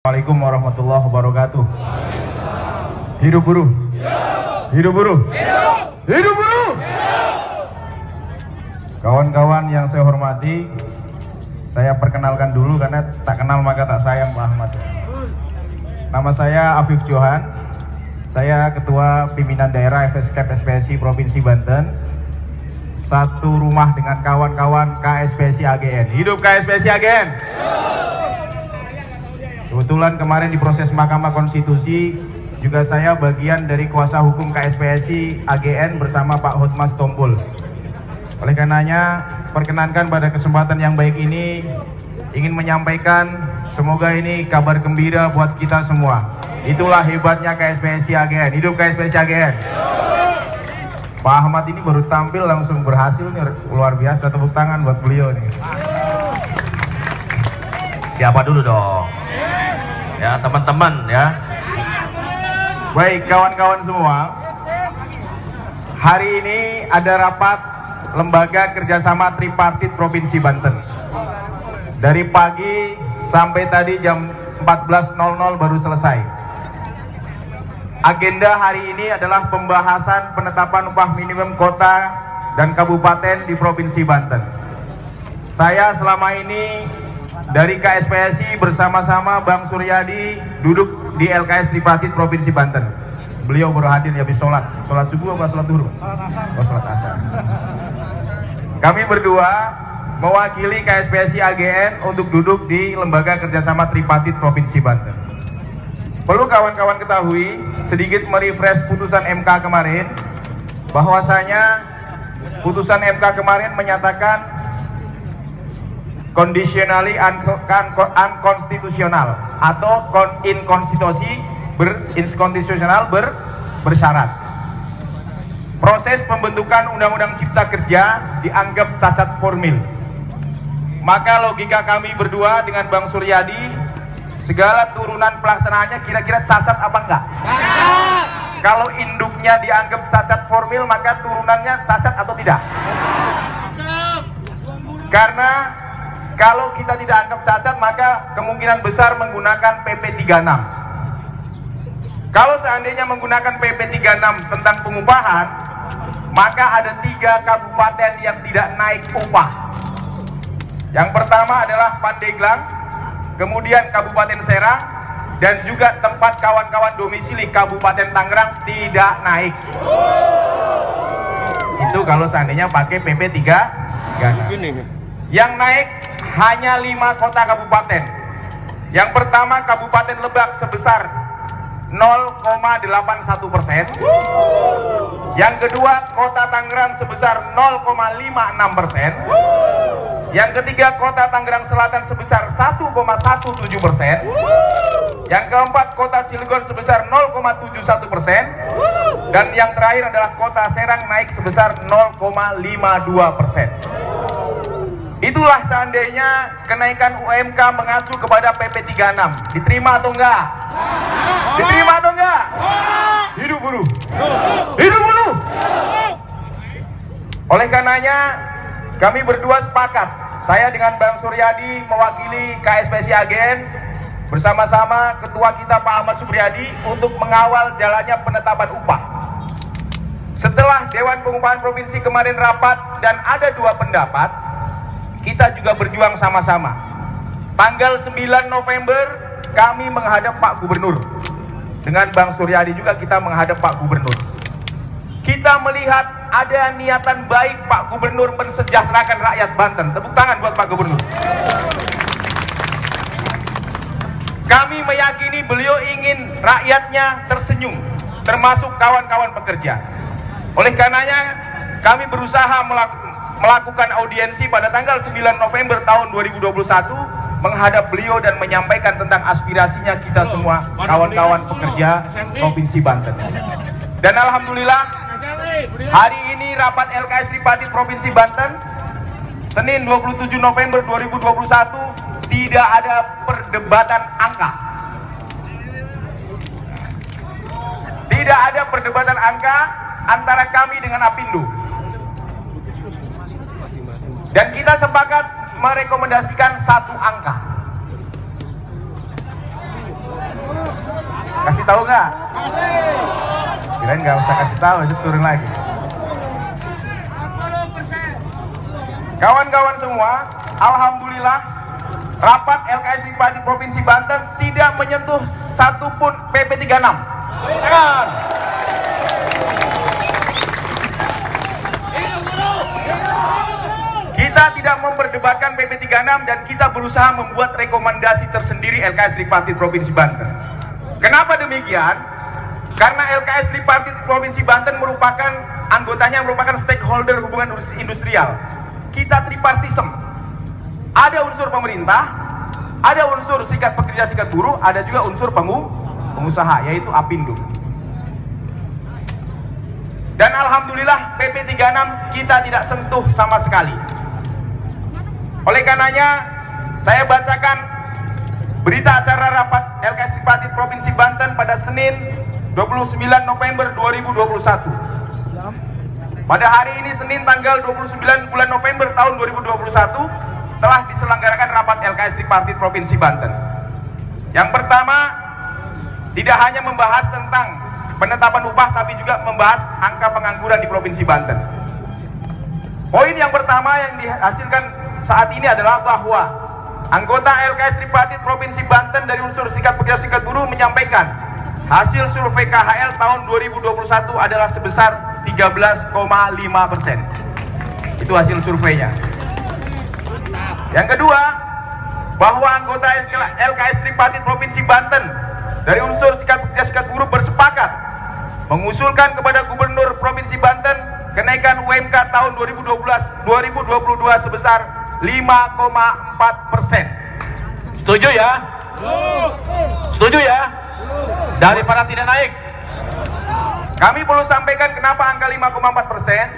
Assalamualaikum warahmatullahi wabarakatuh. Hidup buruh. Hidup buruh. Hidup buruh. Kawan-kawan yang saya hormati, saya perkenalkan dulu karena tak kenal maka tak sayang Pak Ahmad. Nama saya Afif Johan. Saya Ketua Pimpinan Daerah FSKP SPSI Provinsi Banten. Satu rumah dengan kawan-kawan KSPSI AGN. Hidup KSPSI AGN. Kebetulan kemarin di proses Mahkamah Konstitusi juga saya bagian dari kuasa hukum KSPSI AGN bersama Pak Hotmas Tompul. Oleh karenanya, perkenankan pada kesempatan yang baik ini ingin menyampaikan semoga ini kabar gembira buat kita semua. Itulah hebatnya KSPSI AGN. Hidup KSPSI AGN. Pak Ahmad ini baru tampil langsung berhasil nih, luar biasa, tepuk tangan buat beliau nih. Siapa dulu dong? Ya, teman-teman ya. Baik kawan-kawan semua, hari ini ada rapat Lembaga Kerjasama Tripartit Provinsi Banten. Dari pagi sampai tadi jam 14.00 baru selesai. Agenda hari ini adalah pembahasan penetapan upah minimum kota dan kabupaten di Provinsi Banten. Saya selama ini dari KSPSI bersama-sama Bang Suryadi duduk di LKS Tripartit Provinsi Banten. Beliau baru hadir habis sholat subuh apa sholat duhur? Oh, sholat asar. Kami berdua mewakili KSPSI AGN untuk duduk di Lembaga Kerjasama Tripartit Provinsi Banten. Perlu kawan-kawan ketahui, sedikit merefresh putusan MK kemarin, bahwasanya putusan MK kemarin menyatakan conditionally unconstitutional atau inkonstitusional bersyarat. Proses pembentukan Undang-Undang Cipta Kerja dianggap cacat formil. Maka logika kami berdua dengan Bang Suryadi, segala turunan pelaksanaannya kira-kira cacat apa enggak? Cacat. Kalau induknya dianggap cacat formil, maka turunannya cacat atau tidak? Cacat. Karena kalau kita tidak anggap cacat, maka kemungkinan besar menggunakan PP 36. Kalau seandainya menggunakan PP 36 tentang pengupahan, maka ada 3 kabupaten yang tidak naik upah. Yang pertama adalah Pandeglang, kemudian Kabupaten Serang, dan juga tempat kawan-kawan domisili Kabupaten Tangerang tidak naik. Itu kalau seandainya pakai PP 36. Yang naik hanya 5 kota kabupaten. Yang pertama Kabupaten Lebak sebesar 0,81%. Yang kedua Kota Tangerang sebesar 0,56%. Yang ketiga Kota Tangerang Selatan sebesar 1,17%. Yang keempat Kota Cilegon sebesar 0,71%. Dan yang terakhir adalah Kota Serang naik sebesar 0,52%. Itulah seandainya kenaikan UMK mengacu kepada PP 36. Diterima atau enggak? Diterima atau enggak? Hidup buruh. Hidup buruh. Oleh karenanya kami berdua sepakat, saya dengan Bang Suryadi mewakili KSPSI AGN bersama-sama ketua kita Pak Ahmad Supriyadi untuk mengawal jalannya penetapan upah. Setelah Dewan Pengupahan Provinsi kemarin rapat dan ada 2 pendapat, kita juga berjuang sama-sama. Tanggal 9 November kami menghadap Pak Gubernur. Dengan Bang Suryadi juga kita menghadap Pak Gubernur. Kita melihat ada niatan baik Pak Gubernur mensejahterakan rakyat Banten. Tepuk tangan buat Pak Gubernur. Kami meyakini beliau ingin rakyatnya tersenyum, termasuk kawan-kawan pekerja. Oleh karenanya kami berusaha melakukan audiensi pada tanggal 9 November tahun 2021 menghadap beliau dan menyampaikan tentang aspirasinya kita semua kawan-kawan pekerja Provinsi Banten. Dan alhamdulillah hari ini rapat LKS Tripartit Provinsi Banten Senin 27 November 2021 tidak ada perdebatan angka. Tidak ada perdebatan angka antara kami dengan Apindo. Dan kita sepakat merekomendasikan 1 angka. Kasih tahu nggak? Kirain nggak usah kasih tahu, itu turun lagi. Kawan-kawan semua, alhamdulillah rapat LKS Tripati Provinsi Banten tidak menyentuh satupun PP36. Kita tidak memperdebatkan PP36 dan kita berusaha membuat rekomendasi tersendiri LKS Tripartit Provinsi Banten. Kenapa demikian? Karena LKS Tripartit Provinsi Banten anggotanya merupakan stakeholder hubungan industrial. Kita tripartism. Ada unsur pemerintah, ada unsur serikat pekerja, serikat buruh, ada juga unsur pengusaha, yaitu Apindo. Dan alhamdulillah PP36 kita tidak sentuh sama sekali. Oleh karenanya saya bacakan berita acara rapat LKS Tripartit Provinsi Banten pada Senin 29 November 2021. Pada hari ini Senin tanggal 29 bulan November tahun 2021 telah diselenggarakan rapat LKS Tripartit Provinsi Banten. Yang pertama, tidak hanya membahas tentang penetapan upah tapi juga membahas angka pengangguran di Provinsi Banten. Poin yang pertama yang dihasilkan saat ini adalah bahwa anggota LKS Tripartit Provinsi Banten dari unsur serikat pekerja, serikat buruh menyampaikan hasil survei KHL tahun 2021 adalah sebesar 13,5%. Itu hasil surveinya. Yang kedua, bahwa anggota LKS Tripartit Provinsi Banten dari unsur serikat pekerja, serikat buruh bersepakat mengusulkan kepada Gubernur Provinsi Banten kenaikan UMK tahun 2022 sebesar 5,4%. Setuju ya? Setuju ya? Daripada tidak naik. Kami perlu sampaikan kenapa angka 5,4%.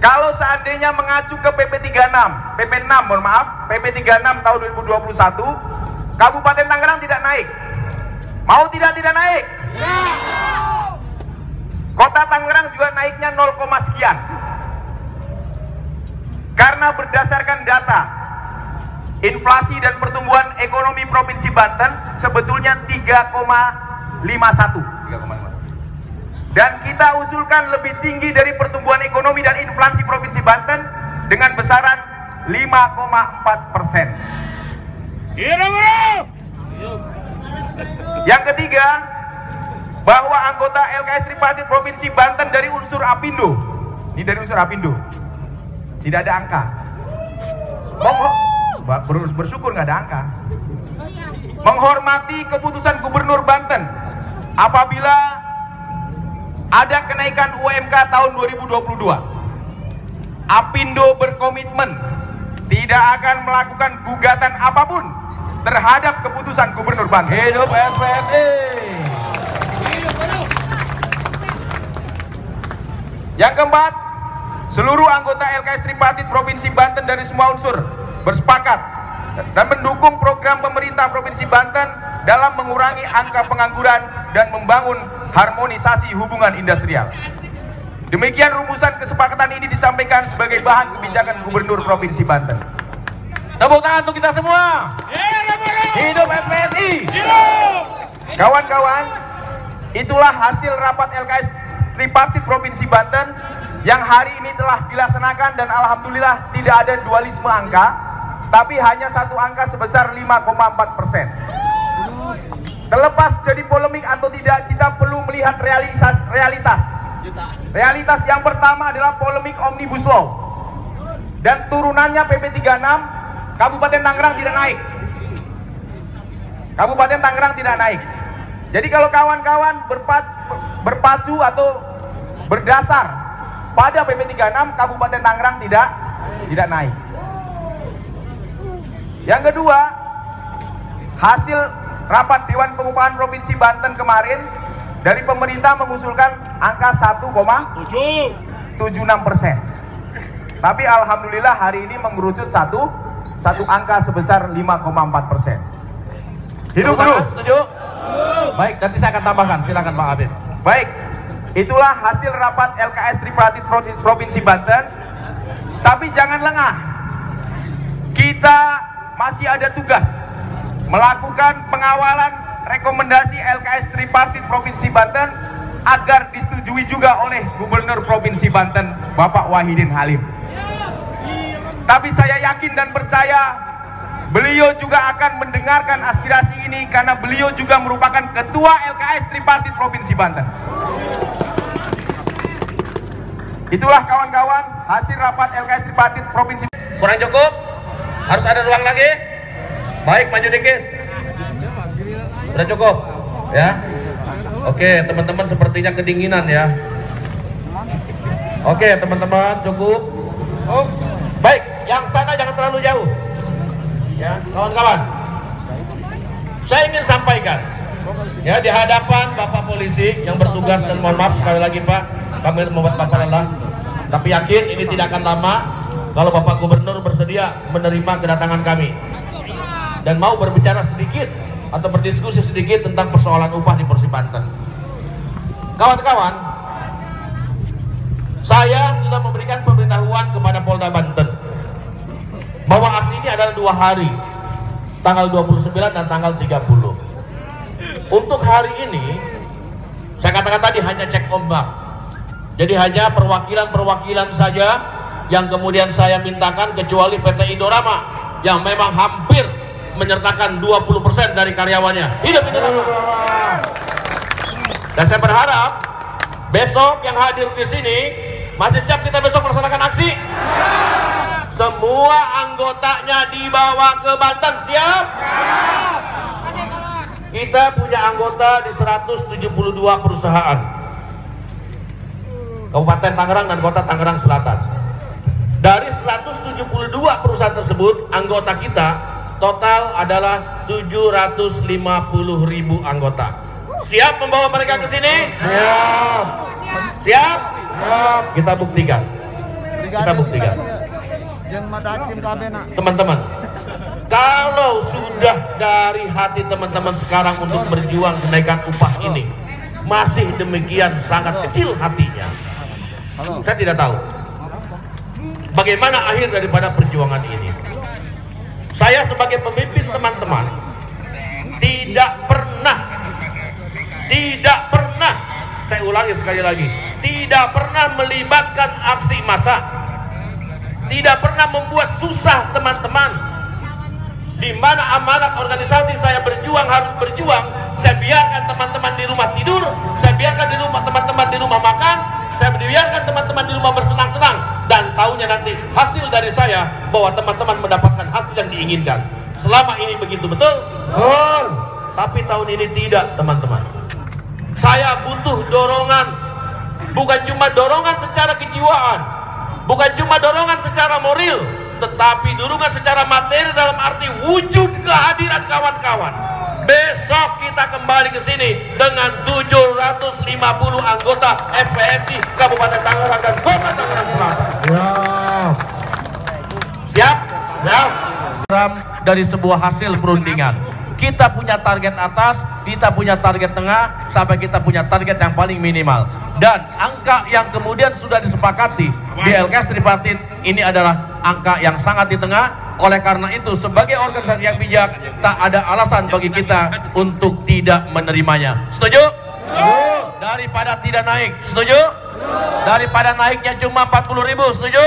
Kalau seandainya mengacu ke PP36 tahun 2021, Kabupaten Tangerang tidak naik. Mau tidak naik? Kota Tangerang juga naiknya 0, sekian. Karena berdasarkan data inflasi dan pertumbuhan ekonomi Provinsi Banten sebetulnya 3,51. Dan kita usulkan lebih tinggi dari pertumbuhan ekonomi dan inflasi Provinsi Banten dengan besaran 5,4%. Yang ketiga, bahwa anggota LKS Tripartit Provinsi Banten dari unsur Apindo, ini dari unsur Apindo, tidak ada angka. Bersyukur nggak ada angka. Menghormati keputusan Gubernur Banten apabila ada kenaikan UMK tahun 2022. Apindo berkomitmen tidak akan melakukan gugatan apapun terhadap keputusan Gubernur Banten. Hidup SPSI. Yang keempat, seluruh anggota LKS Tripartit Provinsi Banten dari semua unsur bersepakat dan mendukung program pemerintah Provinsi Banten dalam mengurangi angka pengangguran dan membangun harmonisasi hubungan industrial. Demikian rumusan kesepakatan ini disampaikan sebagai bahan kebijakan Gubernur Provinsi Banten. Tepuk tangan untuk kita semua. Hidup SPSI. Kawan-kawan, itulah hasil rapat LKS Tripartit Provinsi Banten yang hari ini telah dilaksanakan dan alhamdulillah tidak ada dualisme angka, tapi hanya satu angka sebesar 5,4%. Terlepas jadi polemik atau tidak, kita perlu melihat realitas. Realitas yang pertama adalah polemik Omnibus Law dan turunannya PP36. Kabupaten Tangerang tidak naik. Kabupaten Tangerang tidak naik. Jadi kalau kawan-kawan berpacu atau berdasar pada PP36, Kabupaten Tangerang tidak naik. Yang kedua, hasil rapat Dewan Pengupahan Provinsi Banten kemarin dari pemerintah mengusulkan angka 1,76%. Tapi alhamdulillah hari ini mengerucut satu angka sebesar 5,4%. Hidup dulu. Setuju? Baik, nanti saya akan tambahkan. Silakan Pak Abid. Baik, itulah hasil rapat LKS Tripartit Provinsi Banten. Tapi jangan lengah. Kita masih ada tugas melakukan pengawalan rekomendasi LKS Tripartit Provinsi Banten agar disetujui juga oleh Gubernur Provinsi Banten Bapak Wahidin Halim. Tapi saya yakin dan percaya beliau juga akan mendengarkan aspirasi ini karena beliau juga merupakan Ketua LKS Tripartit Provinsi Banten. Itulah kawan-kawan hasil rapat LKS Tripartit Provinsi. Kurang cukup? Harus ada ruang lagi? Baik, maju dikit. Sudah cukup? Ya. Oke, teman-teman sepertinya kedinginan ya. Oke, teman-teman cukup. Baik, yang sana jangan terlalu jauh. Ya, kawan-kawan. Saya ingin sampaikan ya di hadapan Bapak Polisi yang bertugas, dan mohon maaf sekali lagi Pak, kami membuat Bapak lelah. Tapi yakin ini tidak akan lama kalau Bapak Gubernur bersedia menerima kedatangan kami dan mau berbicara sedikit atau berdiskusi sedikit tentang persoalan upah di Provinsi Banten. Kawan-kawan, saya sudah memberikan pemberitahuan kepada Polda Banten bahwa aksi ini adalah 2 hari, tanggal 29 dan tanggal 30. Untuk hari ini, saya katakan tadi hanya cek ombak. Jadi hanya perwakilan-perwakilan saja yang kemudian saya mintakan, kecuali PT Indorama yang memang hampir menyertakan 20% dari karyawannya. Hidup Indorama. Dan saya berharap besok yang hadir di sini masih siap kita besok melaksanakan aksi. Semua anggotanya dibawa ke Banten, siap? Kita punya anggota di 172 perusahaan Kabupaten Tangerang dan Kota Tangerang Selatan. Dari 172 perusahaan tersebut, anggota kita total adalah 750.000 anggota. Siap membawa mereka ke sini? Siap. Siap? Siap. Kita buktikan. Kita buktikan. Teman-teman, kalau sudah dari hati teman-teman sekarang untuk berjuang kenaikan upah ini masih demikian sangat kecil hatinya, saya tidak tahu bagaimana akhir daripada perjuangan ini. Saya sebagai pemimpin teman-teman tidak pernah, saya ulangi sekali lagi, tidak pernah melibatkan aksi massa. Tidak pernah membuat susah teman-teman. Di mana amanat organisasi saya berjuang harus berjuang, saya biarkan teman-teman di rumah tidur, saya biarkan di rumah teman-teman di rumah makan, saya biarkan teman-teman di rumah bersenang-senang, dan tahunya nanti hasil dari saya bahwa teman-teman mendapatkan hasil yang diinginkan. Selama ini begitu, betul? Betul. Tapi tahun ini tidak, teman-teman. Saya butuh dorongan, bukan cuma dorongan secara kejiwaan, bukan cuma dorongan secara moral, tetapi dorongan secara materi dalam arti wujud kehadiran kawan-kawan. Besok kita kembali ke sini dengan 750 anggota FPSI Kabupaten Tangerang dan Kota Tangerang Selatan. Siap? Siap. Dari sebuah hasil perundingan, kita punya target atas, kita punya target tengah, sampai kita punya target yang paling minimal. Dan angka yang kemudian sudah disepakati di LKS Tripartit ini adalah angka yang sangat di tengah. Oleh karena itu, sebagai organisasi yang bijak, tak ada alasan bagi kita untuk tidak menerimanya. Setuju? Daripada tidak naik, setuju? Daripada naiknya cuma 40.000, setuju?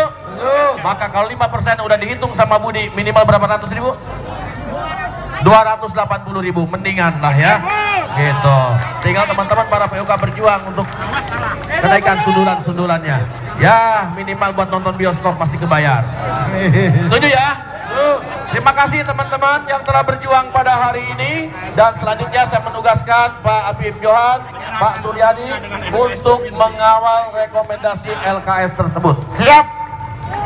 Maka kalau 5% udah dihitung sama Budi, minimal berapa ratus ribu? 280.000, mendingan lah ya, gitu. Tinggal teman-teman para PUK berjuang untuk kenaikan sundulan-sundulannya. Ya minimal buat nonton bioskop masih kebayar. Setuju ya? Terima kasih teman-teman yang telah berjuang pada hari ini. Dan selanjutnya saya menugaskan Pak Habib Johan, Pak Suryadi untuk mengawal rekomendasi LKS tersebut. Siap?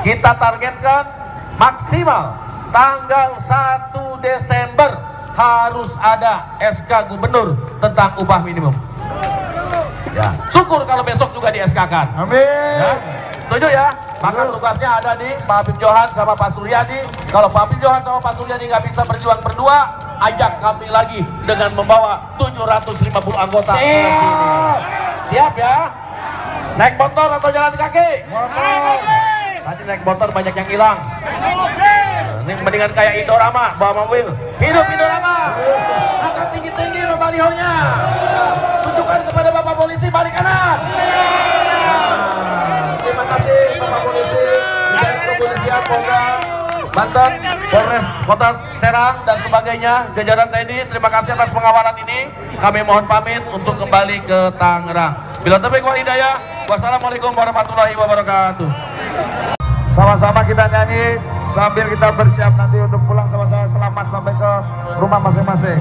Kita targetkan maksimal tanggal 1 Desember harus ada SK Gubernur tentang upah minimum. Ya, syukur kalau besok juga di SK-kan. Amin. Ya, setuju ya? Maka tugasnya ada di Pak Habib Johan sama Pak Suryadi. Kalau Pak Habib Johan sama Pak Suryadi nggak bisa berjuang berdua, ajak kami lagi dengan membawa 750 anggota. Siap. Siap ya? Naik motor atau jalan kaki? Motor. Tadi naik motor banyak yang hilang. Ini mendingan kayak Indorama bawa mobil. Hidup Indorama. Angkat tinggi-tinggi Bapak balihonya. Tunjukkan kepada Bapak Polisi balik kanan. Terima kasih Bapak Polisi, Jajaran Kepolisian Polda Banten, Polres Kota Serang dan sebagainya, jajaran TNI. Terima kasih atas pengawalan ini. Kami mohon pamit untuk kembali ke Tangerang. Bila taufiq wal hidayah. Wassalamualaikum warahmatullahi wabarakatuh. Sama-sama kita nyanyi sambil kita bersiap nanti untuk pulang sama-sama, selamat sampai ke rumah masing-masing.